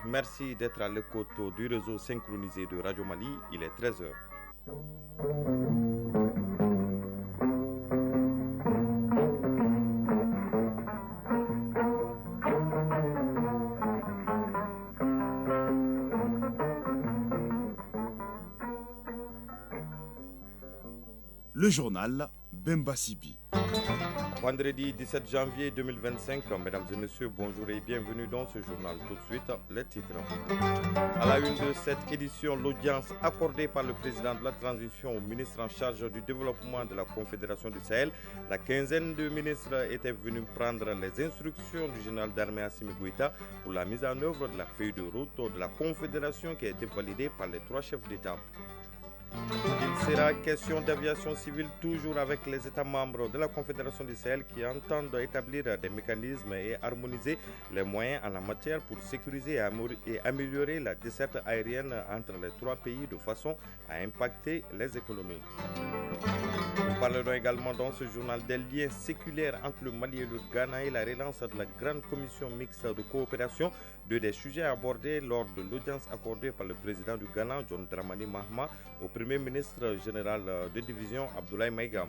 merci d'être à l'écoute du réseau synchronisé de Radio Mali. Il est 13 heures. Le journal Bemba Sibi. Vendredi 17 janvier 2025, mesdames et messieurs, bonjour et bienvenue dans ce journal. Tout de suite, les titres. À la une de cette édition, l'audience accordée par le président de la transition au ministre en charge du développement de la Confédération du Sahel. La quinzaine de ministres étaient venus prendre les instructions du général d'armée Assimi Goïta pour la mise en œuvre de la feuille de route de la Confédération qui a été validée par les trois chefs d'État. Il sera question d'aviation civile toujours avec les États membres de la Confédération du Sahel qui entendent établir des mécanismes et harmoniser les moyens en la matière pour sécuriser et améliorer la desserte aérienne entre les trois pays de façon à impacter les économies. Nous parlerons également dans ce journal des liens séculaires entre le Mali et le Ghana et la relance de la grande commission mixte de coopération, deux des sujets abordés lors de l'audience accordée par le président du Ghana, John Dramani Mahama, au premier ministre général de division, Abdoulaye Maïga.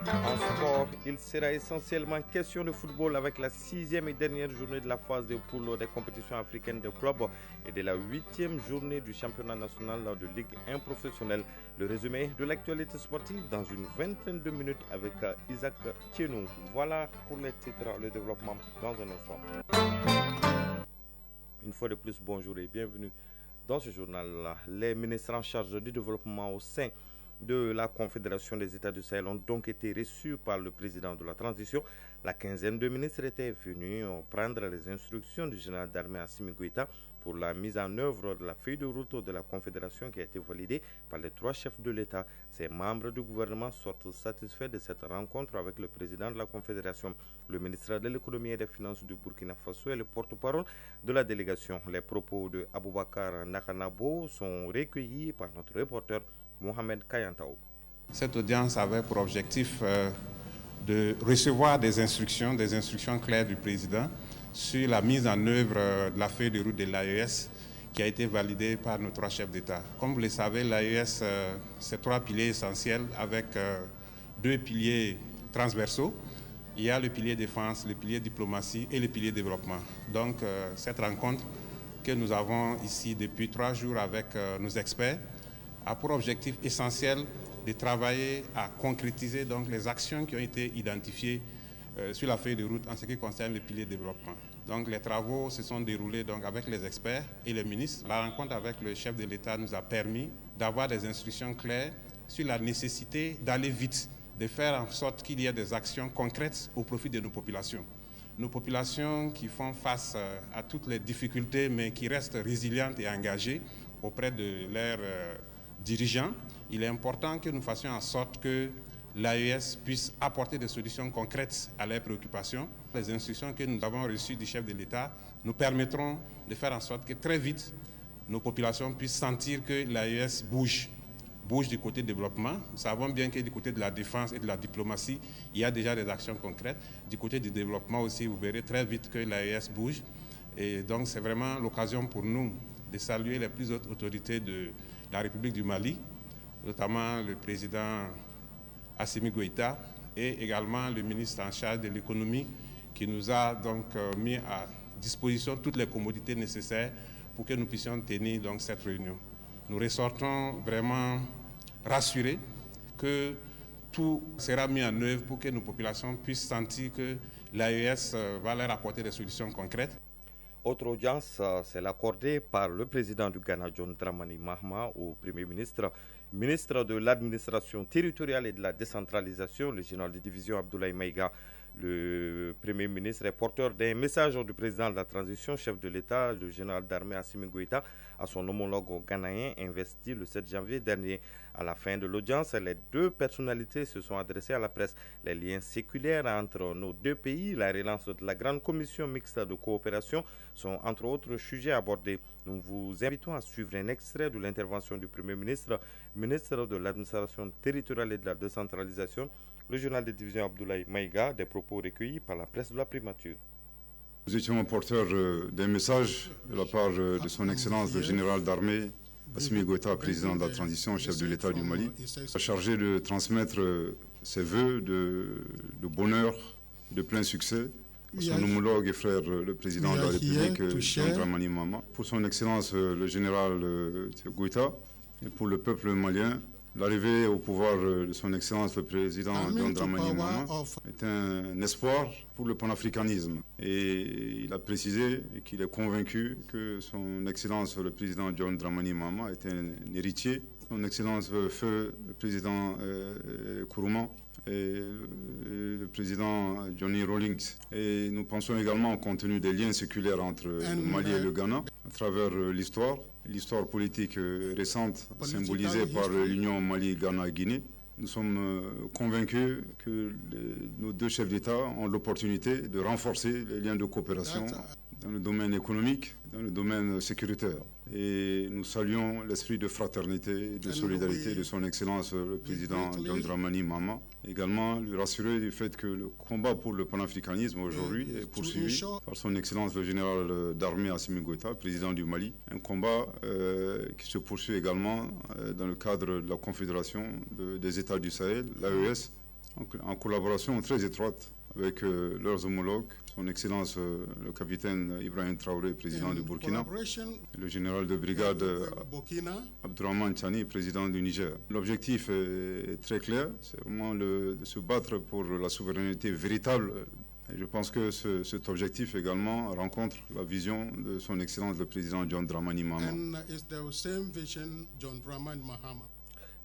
En sport, il sera essentiellement question de football avec la 6e et dernière journée de la phase de poule des compétitions africaines de clubs et de la 8e journée du championnat national de Ligue 1 professionnelle. Le résumé de l'actualité sportive dans une vingtaine de minutes avec Isaac Tchenou. Voilà pour les titres, le développement dans un instant. Une fois de plus, bonjour et bienvenue dans ce journal. Les ministres en charge du développement au sein de la Confédération des États du Sahel ont donc été reçus par le président de la transition. La quinzaine de ministres étaient venus prendre les instructions du général d'armée Assimi Goïta pour la mise en œuvre de la feuille de route de la Confédération qui a été validée par les trois chefs de l'État. Ces membres du gouvernement sortent satisfaits de cette rencontre avec le président de la Confédération. Le ministre de l'économie et des finances du Burkina Faso est le porte-parole de la délégation. Les propos de Aboubakar Nakanabo sont recueillis par notre reporter Mohamed Kayantao. Cette audience avait pour objectif de recevoir des instructions claires du président sur la mise en œuvre de la feuille de route de l'AES qui a été validée par nos trois chefs d'État. Comme vous le savez, l'AES, c'est trois piliers essentiels avec deux piliers transversaux. Il y a le pilier défense, le pilier diplomatie et le pilier développement. Donc, cette rencontre que nous avons ici depuis 3 jours avec nos experts a pour objectif essentiel de travailler à concrétiser donc les actions qui ont été identifiées sur la feuille de route en ce qui concerne le pilier développement. Donc les travaux se sont déroulés donc avec les experts et les ministres. La rencontre avec le chef de l'État nous a permis d'avoir des instructions claires sur la nécessité d'aller vite, de faire en sorte qu'il y ait des actions concrètes au profit de nos populations. Nos populations qui font face à toutes les difficultés mais qui restent résilientes et engagées auprès de leurs dirigeants, il est important que nous fassions en sorte que l'AES puisse apporter des solutions concrètes à leurs préoccupations. Les instructions que nous avons reçues du chef de l'État nous permettront de faire en sorte que très vite, nos populations puissent sentir que l'AES bouge du côté développement. Nous savons bien que du côté de la défense et de la diplomatie, il y a déjà des actions concrètes. Du côté du développement aussi, vous verrez très vite que l'AES bouge. Et donc, c'est vraiment l'occasion pour nous de saluer les plus hautes autorités de la République du Mali, notamment le président Assimi Goïta et également le ministre en charge de l'économie qui nous a donc mis à disposition toutes les commodités nécessaires pour que nous puissions tenir donc cette réunion. Nous ressortons vraiment rassurés que tout sera mis en œuvre pour que nos populations puissent sentir que l'AES va leur apporter des solutions concrètes. Autre audience, c'est accordée par le président du Ghana, John Dramani Mahama, au Premier ministre, ministre de l'administration territoriale et de la décentralisation, le général de division Abdoulaye Maïga. Le Premier ministre est porteur d'un message du président de la transition, chef de l'État, le général d'armée Assimi Goïta, à son homologue ghanéen investi le 7 janvier dernier. À la fin de l'audience, les deux personnalités se sont adressées à la presse. Les liens séculaires entre nos deux pays, la relance de la grande commission mixte de coopération sont entre autres sujets abordés. Nous vous invitons à suivre un extrait de l'intervention du Premier ministre, ministre de l'administration territoriale et de la décentralisation, le journal de division Abdoulaye Maïga, des propos recueillis par la presse de la primature. Nous étions porteurs d'un message de la part de son Excellence le général d'armée Assimi Goïta, président de la transition, chef de l'État du Mali, chargé de transmettre ses vœux de bonheur, de plein succès à son homologue et frère, le président de la République, John Dramani Mahama, pour son Excellence le général Goïta et pour le peuple malien. L'arrivée au pouvoir de son Excellence le président John Dramani Mahama est un espoir pour le panafricanisme. Et il a précisé qu'il est convaincu que son Excellence le président John Dramani Mahama est un héritier. Son Excellence feu le président Kourouman et le président Johnny Rawlings. Et nous pensons également, compte tenu des liens séculaires entre le Mali et le Ghana, à travers l'histoire politique récente symbolisée par l'union Mali-Ghana-Guinée, nous sommes convaincus que nos deux chefs d'État ont l'opportunité de renforcer les liens de coopération dans le domaine économique, dans le domaine sécuritaire. Et nous saluons l'esprit de fraternité et de solidarité de son Excellence le président John Dramani Mahama. Également, lui rassurer du fait que le combat pour le panafricanisme aujourd'hui est poursuivi par son Excellence le général d'armée Assimi Goïta, président du Mali. Un combat qui se poursuit également dans le cadre de la Confédération des États du Sahel, l'AES, en collaboration très étroite avec leurs homologues, son Excellence le capitaine Ibrahim Traoré, président du Burkina, et le général de brigade Abdourahmane Tchani, président du Niger. L'objectif est très clair, c'est vraiment de se battre pour la souveraineté véritable. Et je pense que cet objectif également rencontre la vision de son Excellence le président John Dramani Mahama.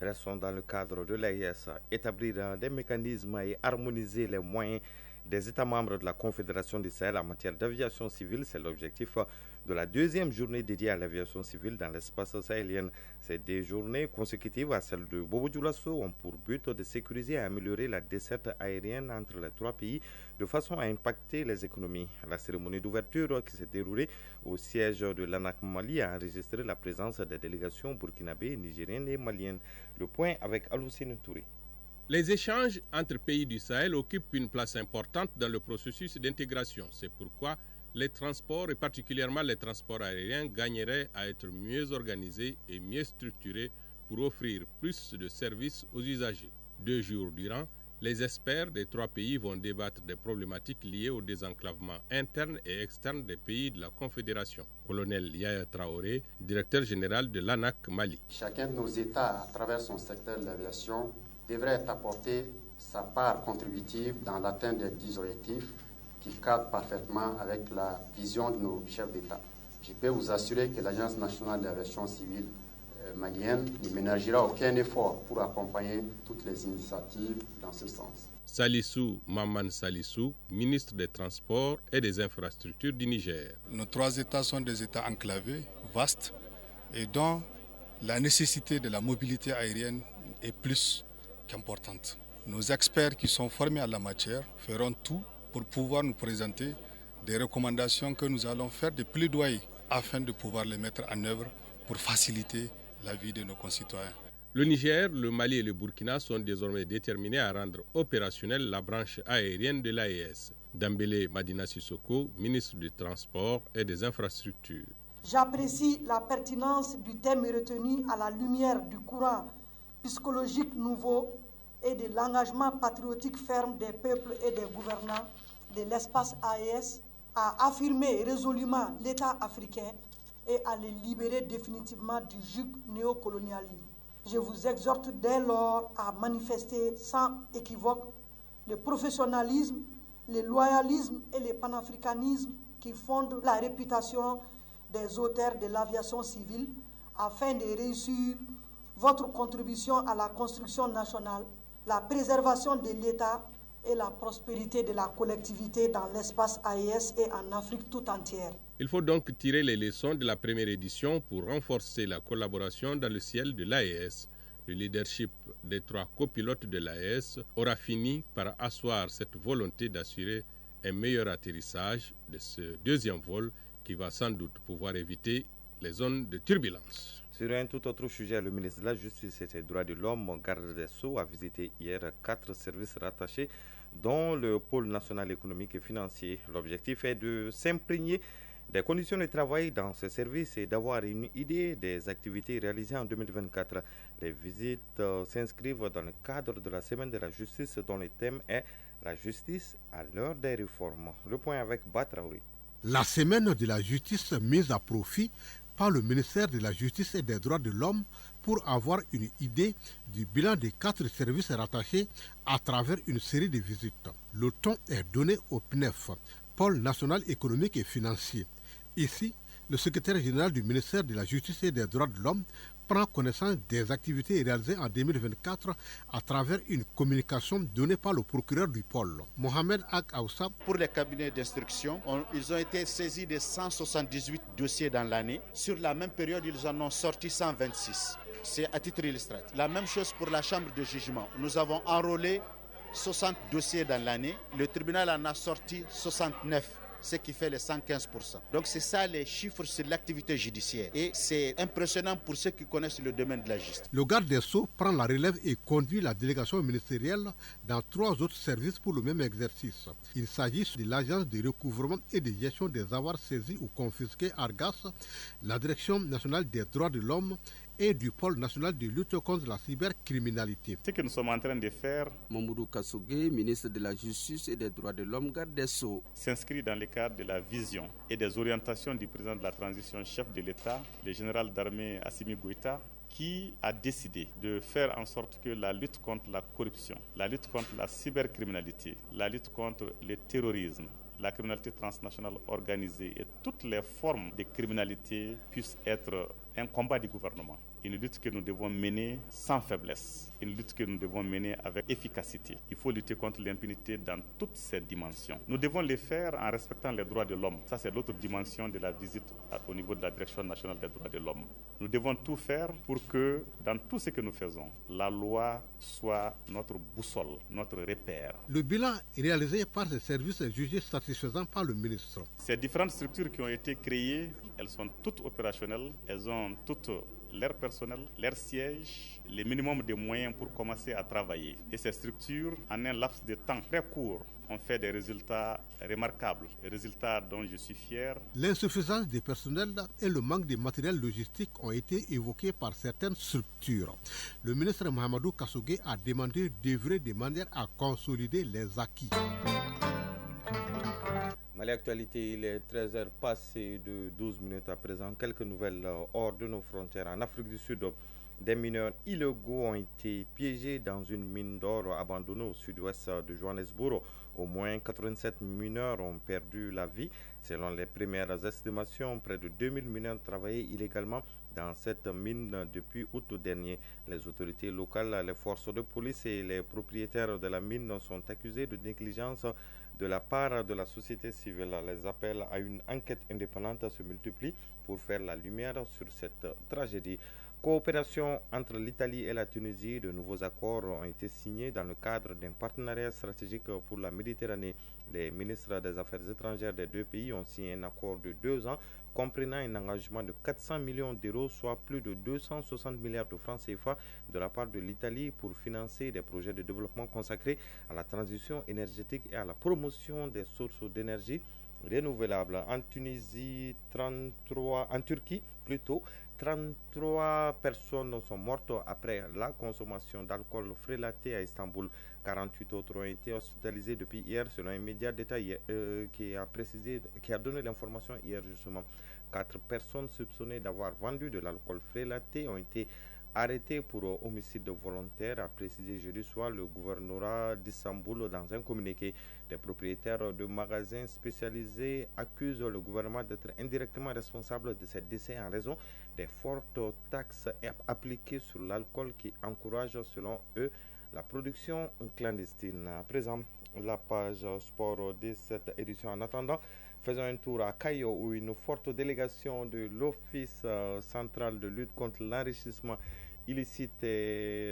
Restons dans le cadre de l'AES, établir des mécanismes et harmoniser les moyens des États membres de la Confédération du Sahel en matière d'aviation civile. C'est l'objectif de la deuxième journée dédiée à l'aviation civile dans l'espace sahélien. Ces deux journées consécutives à celle de Bobo Dioulasso ont pour but de sécuriser et améliorer la desserte aérienne entre les trois pays de façon à impacter les économies. La cérémonie d'ouverture qui s'est déroulée au siège de l'ANAC Mali a enregistré la présence des délégations burkinabées, nigériennes et maliennes. Le point avec Aloussine Touré. Les échanges entre pays du Sahel occupent une place importante dans le processus d'intégration. C'est pourquoi les transports, et particulièrement les transports aériens, gagneraient à être mieux organisés et mieux structurés pour offrir plus de services aux usagers. 2 jours durant, les experts des trois pays vont débattre des problématiques liées au désenclavement interne et externe des pays de la Confédération. Colonel Yaya Traoré, directeur général de l'ANAC Mali. Chacun de nos États, à travers son secteur de l'aviation, devrait apporter sa part contributive dans l'atteinte des 10 objectifs qui cadrent parfaitement avec la vision de nos chefs d'État. Je peux vous assurer que l'Agence nationale de l'aviation civile malienne ne ménagera aucun effort pour accompagner toutes les initiatives dans ce sens. Salissou Maman Salissou, ministre des Transports et des Infrastructures du Niger. Nos 3 États sont des États enclavés, vastes, et dont la nécessité de la mobilité aérienne est plus qu'importante. Nos experts qui sont formés à la matière feront tout pour pouvoir nous présenter des recommandations que nous allons faire, des plaidoyers, afin de pouvoir les mettre en œuvre pour faciliter la vie de nos concitoyens. Le Niger, le Mali et le Burkina sont désormais déterminés à rendre opérationnelle la branche aérienne de l'AES. Dambélé Madina Sissoko, ministre du Transport et des Infrastructures. J'apprécie la pertinence du thème retenu à la lumière du courant psychologique nouveau et de l'engagement patriotique ferme des peuples et des gouvernants de l'espace AES à affirmer résolument l'État africain et à les libérer définitivement du joug néocolonialisme. Je vous exhorte dès lors à manifester sans équivoque le professionnalisme, le loyalisme et le panafricanisme qui fondent la réputation des auteurs de l'aviation civile afin de réussir votre contribution à la construction nationale, la préservation de l'État et la prospérité de la collectivité dans l'espace AES et en Afrique tout entière. Il faut donc tirer les leçons de la première édition pour renforcer la collaboration dans le ciel de l'AES. Le leadership des 3 copilotes de l'AES aura fini par asseoir cette volonté d'assurer un meilleur atterrissage de ce deuxième vol qui va sans doute pouvoir éviter les zones de turbulence. Sur un tout autre sujet, le ministre de la Justice et des Droits de l'Homme, garde des Sceaux, a visité hier 4 services rattachés dont le pôle national économique et financier. L'objectif est de s'imprégner des conditions de travail dans ce service et d'avoir une idée des activités réalisées en 2024. Les visites s'inscrivent dans le cadre de la semaine de la justice dont le thème est la justice à l'heure des réformes. Le point avec Batraoui. La semaine de la justice mise à profit par le ministère de la Justice et des Droits de l'Homme pour avoir une idée du bilan des 4 services rattachés à travers une série de visites. Le ton est donné au PNEF, Pôle national économique et financier. Ici, le secrétaire général du ministère de la Justice et des Droits de l'Homme prend connaissance des activités réalisées en 2024 à travers une communication donnée par le procureur du pôle, Mohamed Ak Aoussa. Pour les cabinets d'instruction, ils ont été saisis de 178 dossiers dans l'année. Sur la même période, ils en ont sorti 126. C'est à titre illustratif. La même chose pour la chambre de jugement. Nous avons enrôlé 60 dossiers dans l'année. Le tribunal en a sorti 69. Ce qui fait les 115%. Donc c'est ça les chiffres sur l'activité judiciaire. Et c'est impressionnant pour ceux qui connaissent le domaine de la justice. Le garde des Sceaux prend la relève et conduit la délégation ministérielle dans 3 autres services pour le même exercice. Il s'agit de l'Agence de recouvrement et de gestion des avoirs saisis ou confisqués ARGAS, la Direction nationale des droits de l'homme et du pôle national de lutte contre la cybercriminalité. Ce que nous sommes en train de faire, Mamoudou Kassogé, ministre de la Justice et des Droits de l'Homme, garde des Sceaux, s'inscrit dans le cadre de la vision et des orientations du président de la transition, chef de l'État, le général d'armée Assimi Goïta, qui a décidé de faire en sorte que la lutte contre la corruption, la lutte contre la cybercriminalité, la lutte contre le terrorisme, la criminalité transnationale organisée et toutes les formes de criminalité puissent être un combat du gouvernement. Une lutte que nous devons mener sans faiblesse, une lutte que nous devons mener avec efficacité. Il faut lutter contre l'impunité dans toutes ses dimensions. Nous devons le faire en respectant les droits de l'homme. Ça, c'est l'autre dimension de la visite au niveau de la Direction nationale des droits de l'homme. Nous devons tout faire pour que, dans tout ce que nous faisons, la loi soit notre boussole, notre repère. Le bilan est réalisé par ces services jugés satisfaisants par le ministre. Ces différentes structures qui ont été créées, elles sont toutes opérationnelles, elles ont toutes leur personnel, leur siège, les minimums de moyens pour commencer à travailler. Et ces structures, en un laps de temps très court, ont fait des résultats remarquables, des résultats dont je suis fier. L'insuffisance des personnels et le manque de matériel logistique ont été évoqués par certaines structures. Le ministre Mahamadou Kassogé a demandé d'œuvrer de manière à consolider les acquis. Mali Actualité, il est 13h passé de 12 minutes à présent. Quelques nouvelles hors de nos frontières. En Afrique du Sud, des mineurs illégaux ont été piégés dans une mine d'or abandonnée au sud-ouest de Johannesburg. Au moins 87 mineurs ont perdu la vie. Selon les premières estimations, près de 2000 mineurs travaillaient illégalement dans cette mine depuis août dernier. Les autorités locales, les forces de police et les propriétaires de la mine sont accusés de négligence de la part de la société civile. Les appels à une enquête indépendante se multiplient pour faire la lumière sur cette tragédie. Coopération entre l'Italie et la Tunisie, de nouveaux accords ont été signés dans le cadre d'un partenariat stratégique pour la Méditerranée. Les ministres des Affaires étrangères des deux pays ont signé un accord de 2 ans comprenant un engagement de 400 millions d'euros, soit plus de 260 milliards de francs CFA de la part de l'Italie pour financer des projets de développement consacrés à la transition énergétique et à la promotion des sources d'énergie renouvelables. En Turquie, 33 personnes sont mortes après la consommation d'alcool frélaté à Istanbul. 48 autres ont été hospitalisés depuis hier, selon un média d'État qui a donné l'information hier justement. 4 personnes soupçonnées d'avoir vendu de l'alcool frélaté ont été arrêtées pour homicide volontaire, a précisé jeudi soir le gouvernorat d'Istanbul dans un communiqué. Des propriétaires de magasins spécialisés accusent le gouvernement d'être indirectement responsable de ces décès en raison des fortes taxes appliquées sur l'alcool qui encouragent, selon eux, la production clandestine. À présent, la page sport de cette édition. En attendant, faisons un tour à Cayo où une forte délégation de l'Office central de lutte contre l'enrichissement illicite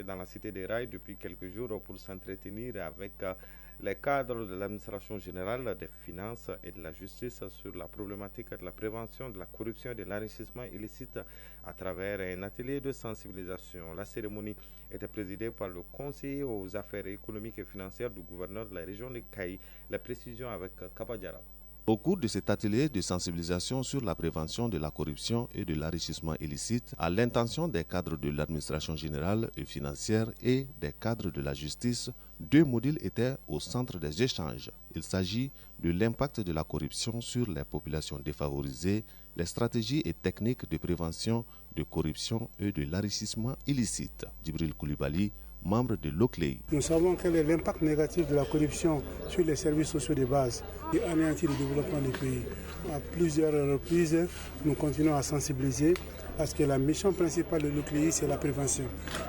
dans la cité des Rails depuis quelques jours pour s'entretenir avec les cadres de l'administration générale des finances et de la justice sur la problématique de la prévention de la corruption et de l'enrichissement illicite à travers un atelier de sensibilisation. La cérémonie était présidée par le conseiller aux affaires économiques et financières du gouverneur de la région de Kaï. La précision avec Kabadjara. Au cours de cet atelier de sensibilisation sur la prévention de la corruption et de l'enrichissement illicite, à l'intention des cadres de l'administration générale et financière et des cadres de la justice, 2 modules étaient au centre des échanges. Il s'agit de l'impact de la corruption sur les populations défavorisées, les stratégies et techniques de prévention de corruption et de l'enrichissement illicite. Djibril Koulibaly, membre de l'OCLEI. Nous savons quel est l'impact négatif de la corruption sur les services sociaux de base et anéantir le développement du pays. À plusieurs reprises, nous continuons à sensibiliser parce que la mission principale de l'OCLEI, c'est la prévention.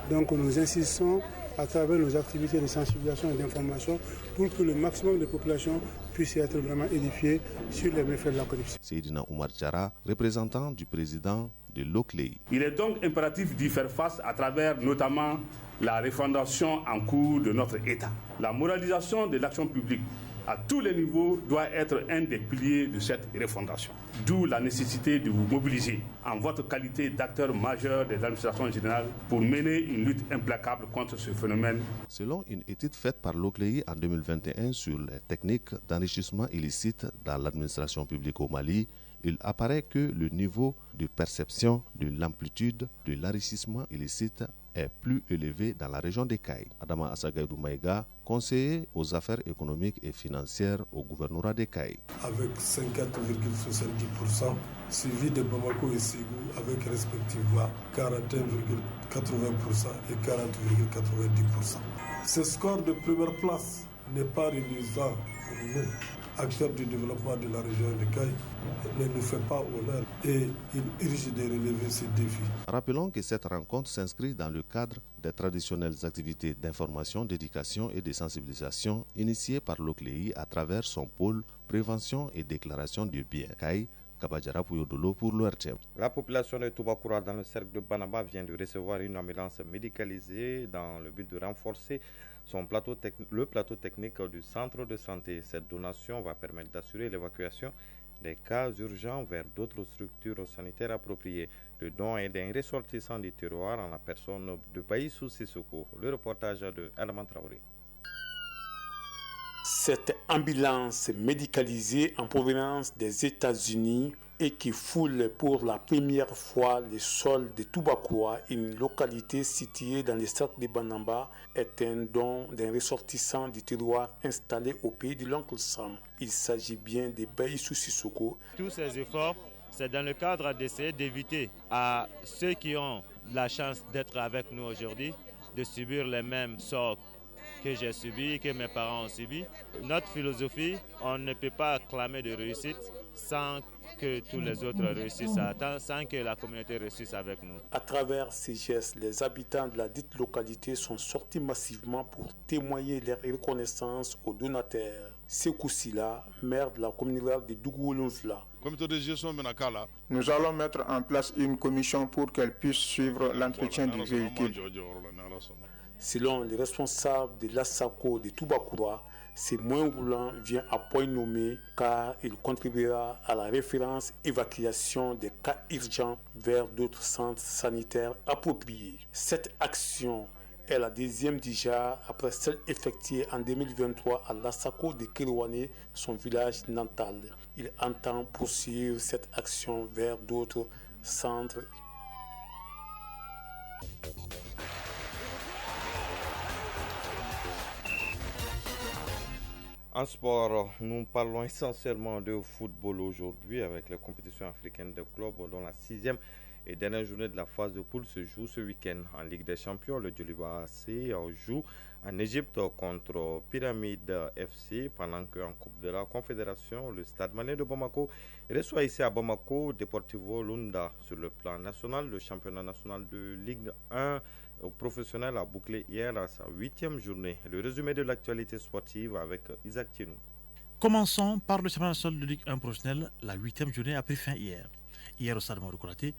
Donc nous insistons à travers nos activités de sensibilisation et d'information pour que le maximum de populations puisse être vraiment édifiées sur les méfaits de la corruption. Seydina Oumar Diarra, représentant du président de l'OCLEI. Il est donc impératif d'y faire face à travers notamment la refondation en cours de notre État. La moralisation de l'action publique à tous les niveaux doit être un des piliers de cette refondation. D'où la nécessité de vous mobiliser en votre qualité d'acteur majeur de l'administration générale pour mener une lutte implacable contre ce phénomène. Selon une étude faite par l'OCLEI en 2021 sur les techniques d'enrichissement illicite dans l'administration publique au Mali, il apparaît que le niveau de perception de l'amplitude de l'enrichissement illicite est plus élevé dans la région des Cailles. Adama Asagaïdou Maïga, conseiller aux affaires économiques et financières au gouvernorat des Cailles. Avec 50,70%, suivi de Bamako et Ségou avec respectivement 41,80% et 40,90%. Ce score de première place n'est pas réalisant pour nous, acteurs du développement de la région de Caille, ne nous fait pas honneur et il urge de relever ces défis. Rappelons que cette rencontre s'inscrit dans le cadre des traditionnelles activités d'information, d'éducation et de sensibilisation initiées par l'OCLEI à travers son pôle prévention et déclaration de biens. Caille, Kabadjara Pouyodolo pour l'ORTM. La population de Toubakoura dans le cercle de Banaba vient de recevoir une ambulance médicalisée dans le but de renforcer le plateau technique du centre de santé. Cette donation va permettre d'assurer l'évacuation des cas urgents vers d'autres structures sanitaires appropriées. Le don est d'un ressortissant du terroir en la personne de Baïssou Sissoko. Le reportage de Alaman Traoré. Cette ambulance médicalisée en provenance des États-Unis et qui foule pour la première fois les sols de Toubakoura, une localité située dans le cercle de Banamba, est un don d'un ressortissant du terroir installé au pays de l'oncle Sam. Il s'agit bien de Baïssou Sissoko. Tous ces efforts, c'est dans le cadre d'essayer d'éviter à ceux qui ont la chance d'être avec nous aujourd'hui de subir les mêmes sorts que j'ai subi, que mes parents ont subi. Notre philosophie, on ne peut pas acclamer de réussite sans que tous les autres réussissent à atteindre, sans que la communauté réussisse avec nous. À travers ces gestes, les habitants de la dite localité sont sortis massivement pour témoigner leur reconnaissance aux donateurs. Sekou Sila, maire de la commune rurale de Dougou-Olonfla. Nous allons mettre en place une commission pour qu'elle puisse suivre l'entretien du véhicule. Selon les responsables de l'Assako de Toubakoura, ce moyen roulant vient à point nommé car il contribuera à la référence évacuation des cas urgents vers d'autres centres sanitaires appropriés. Cette action est la deuxième déjà après celle effectuée en 2023 à l'Assako de Kérouané, son village natal. Il entend poursuivre cette action vers d'autres centres. En sport, nous parlons essentiellement de football aujourd'hui avec les compétitions africaines de clubs dont la 6e et dernière journée de la phase de poule se joue ce week-end. En Ligue des Champions, le Djoliba AC joue en Égypte contre Pyramide FC pendant qu'en Coupe de la Confédération, le Stade Malien de Bamako reçoit ici à Bamako Deportivo Lunda. Sur le plan national, le championnat national de Ligue 1 professionnel a bouclé hier à sa 8e journée. Le résumé de l'actualité sportive avec Isaac Tienou. Commençons par le championnat national de Ligue 1 professionnel. La 8e journée a pris fin hier. Hier au stade Maroukolaté,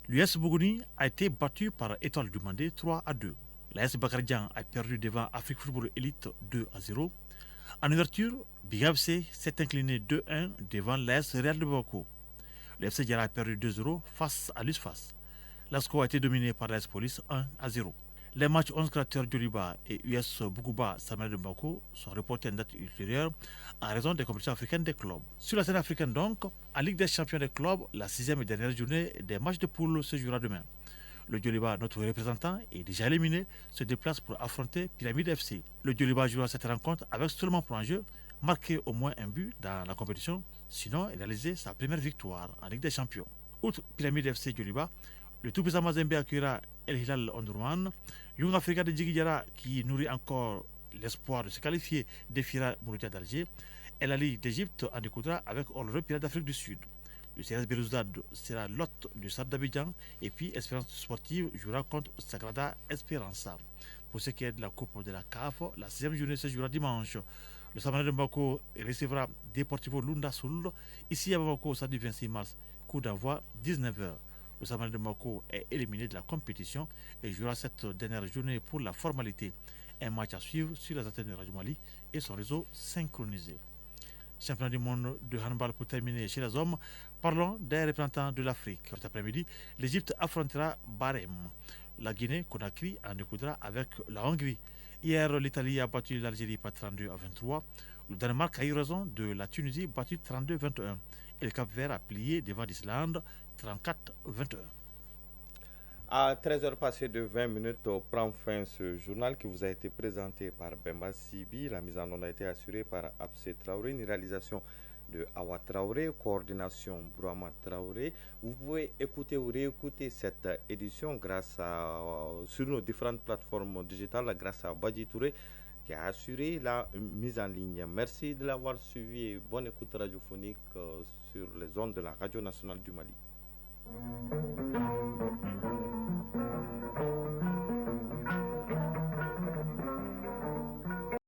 l'US Bougouni a été battu par Étoile du Mandé 3-2. L'AS Bakardjan a perdu devant Afrique Football Elite 2-0. En ouverture, Big FC s'est incliné 2-1 devant l'AS Real de Bamako. Le FC Diarra a perdu 2-0 face à l'USFAS. La score a été dominée par l'AS Police 1-0. Les matchs 11 créateurs Djoliba et US Bougouba Samuel de Bamako sont reportés à une date ultérieure en raison des compétitions africaines des clubs. Sur la scène africaine donc, en Ligue des champions des clubs, la 6e et dernière journée des matchs de poule se jouera demain. Le Djoliba, notre représentant, est déjà éliminé, se déplace pour affronter Pyramide FC. Le Djoliba jouera cette rencontre avec seulement pour enjeu marquer au moins un but dans la compétition, sinon réaliser sa première victoire en Ligue des champions. Outre Pyramide FC Djoliba, le tout-puissant Mazembe accueillera El Hilal Omdurman. Young Africa de Djigui qui nourrit encore l'espoir de se qualifier, défiera Mouloudia d'Alger. El Ali d'Égypte en écoutera avec Orlero Pirates d'Afrique du Sud. Le CRS Belouizdad sera l'hôte du Stade d'Abidjan et puis Espérance Sportive jouera contre Sagrada Esperança. Pour ce qui est de la Coupe de la CAF, la 6e journée se jouera dimanche. Le Samané de Bamako recevra Deportivo Lunda Sul ici à Bamako samedi 26 mars, coup d'envoi 19h. Le Samané de Bamako est éliminé de la compétition et jouera cette dernière journée pour la formalité. Un match à suivre sur les antennes de Radio Mali et son réseau synchronisé. Championnat du monde de handball pour terminer chez les hommes, parlons des représentants de l'Afrique. Cet après-midi, l'Égypte affrontera Barem. La Guinée-Conakry en écoutera avec la Hongrie. Hier, l'Italie a battu l'Algérie par 32-23. Le Danemark a eu raison de la Tunisie battue 32-21. Et le Cap-Vert a plié devant l'Islande 34-21. À 13h passées de 20 minutes, prend fin ce journal qui vous a été présenté par Bemba Sibi. La mise en onde a été assurée par Absé Traoré, une réalisation de Awa Traoré, coordination Brahma Traoré. Vous pouvez écouter ou réécouter cette édition sur nos différentes plateformes digitales grâce à Badji Touré qui a assuré la mise en ligne. Merci de l'avoir suivi et bonne écoute radiophonique sur les ondes de la Radio nationale du Mali.